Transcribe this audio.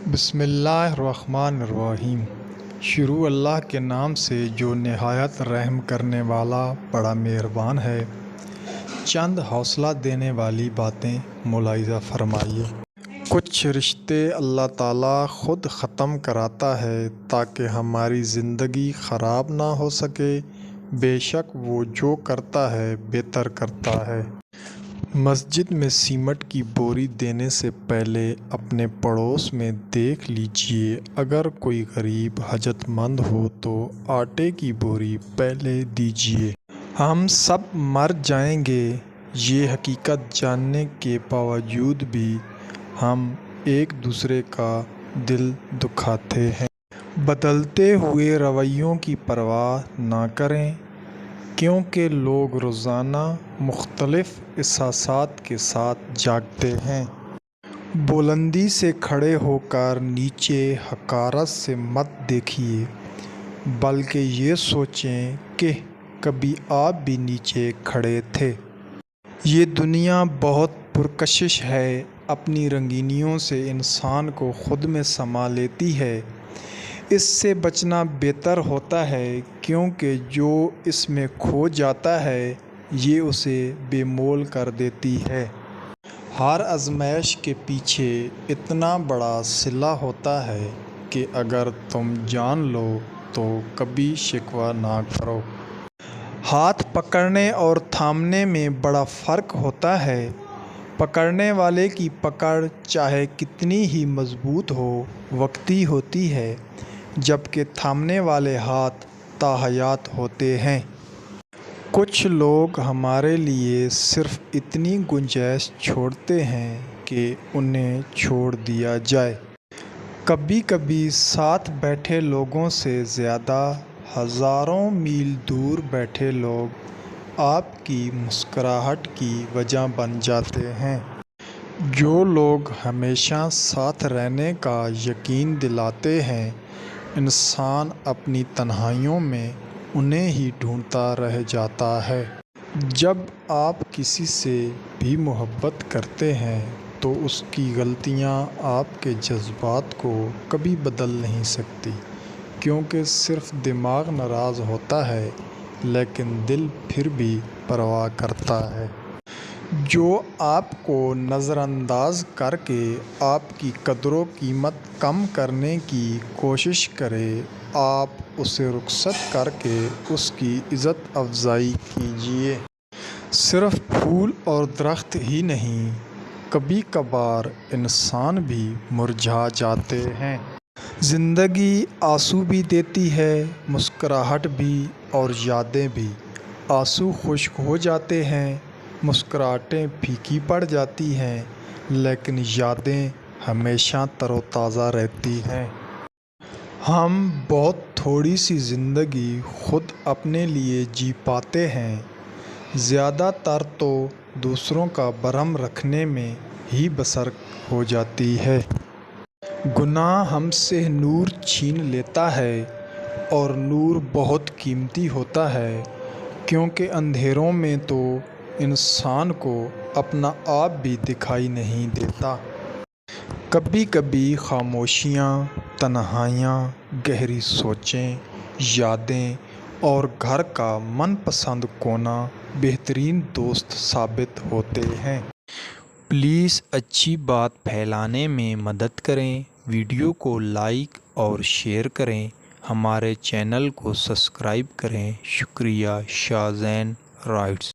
بسم اللہ الرحمن الرحیم۔ شروع اللہ کے نام سے جو نہایت رحم کرنے والا بڑا مہربان ہے۔ چند حوصلہ دینے والی باتیں ملاحظہ فرمائیے۔ کچھ رشتے اللہ تعالیٰ خود ختم کراتا ہے تاکہ ہماری زندگی خراب نہ ہو سکے۔ بے شک وہ جو کرتا ہے بہتر کرتا ہے۔ مسجد میں سیمنٹ کی بوری دینے سے پہلے اپنے پڑوس میں دیکھ لیجیے، اگر کوئی غریب حاجت مند ہو تو آٹے کی بوری پہلے دیجیے۔ ہم سب مر جائیں گے، یہ حقیقت جاننے کے باوجود بھی ہم ایک دوسرے کا دل دکھاتے ہیں۔ بدلتے ہوئے رویوں کی پرواہ نہ کریں، کیونکہ لوگ روزانہ مختلف احساسات کے ساتھ جاگتے ہیں۔ بلندی سے کھڑے ہو کر نیچے حقارت سے مت دیکھیے، بلکہ یہ سوچیں کہ کبھی آپ بھی نیچے کھڑے تھے۔ یہ دنیا بہت پرکشش ہے، اپنی رنگینیوں سے انسان کو خود میں سما لیتی ہے۔ اس سے بچنا بہتر ہوتا ہے، کیونکہ جو اس میں کھو جاتا ہے یہ اسے بے مول کر دیتی ہے۔ ہر آزمائش کے پیچھے اتنا بڑا صلہ ہوتا ہے کہ اگر تم جان لو تو کبھی شکوہ نہ کرو۔ ہاتھ پکڑنے اور تھامنے میں بڑا فرق ہوتا ہے۔ پکڑنے والے کی پکڑ چاہے کتنی ہی مضبوط ہو، وقتی ہوتی ہے، جبکہ تھامنے والے ہاتھ تا حیات ہوتے ہیں۔ کچھ لوگ ہمارے لیے صرف اتنی گنجائش چھوڑتے ہیں کہ انہیں چھوڑ دیا جائے۔ کبھی کبھی ساتھ بیٹھے لوگوں سے زیادہ ہزاروں میل دور بیٹھے لوگ آپ کی مسکراہٹ کی وجہ بن جاتے ہیں۔ جو لوگ ہمیشہ ساتھ رہنے کا یقین دلاتے ہیں، انسان اپنی تنہائیوں میں انہیں ہی ڈھونڈتا رہ جاتا ہے۔ جب آپ کسی سے بھی محبت کرتے ہیں تو اس کی غلطیاں آپ کے جذبات کو کبھی بدل نہیں سکتی، کیونکہ صرف دماغ ناراض ہوتا ہے لیکن دل پھر بھی پرواہ کرتا ہے۔ جو آپ کو نظر انداز کر کے آپ کی قدر و قیمت کم کرنے کی کوشش کرے، آپ اسے رخصت کر کے اس کی عزت افزائی کیجیے۔ صرف پھول اور درخت ہی نہیں، کبھی کبھار انسان بھی مرجھا جاتے ہیں۔ زندگی آنسو بھی دیتی ہے، مسکراہٹ بھی اور یادیں بھی۔ آنسو خشک ہو جاتے ہیں، مسکراہٹیں پھیکی پڑ جاتی ہیں، لیکن یادیں ہمیشہ تر و تازہ رہتی ہیں۔ ہم بہت تھوڑی سی زندگی خود اپنے لیے جی پاتے ہیں، زیادہ تر تو دوسروں کا بھرم رکھنے میں ہی بسر ہو جاتی ہے۔ گناہ ہم سے نور چھین لیتا ہے، اور نور بہت قیمتی ہوتا ہے، کیونکہ اندھیروں میں تو انسان کو اپنا آپ بھی دکھائی نہیں دیتا۔ کبھی کبھی خاموشیاں، تنہائیاں، گہری سوچیں، یادیں اور گھر کا من پسند کونا بہترین دوست ثابت ہوتے ہیں۔ پلیز اچھی بات پھیلانے میں مدد کریں، ویڈیو کو لائک اور شیئر کریں، ہمارے چینل کو سبسکرائب کریں۔ شکریہ۔ شاہ زین رائٹس۔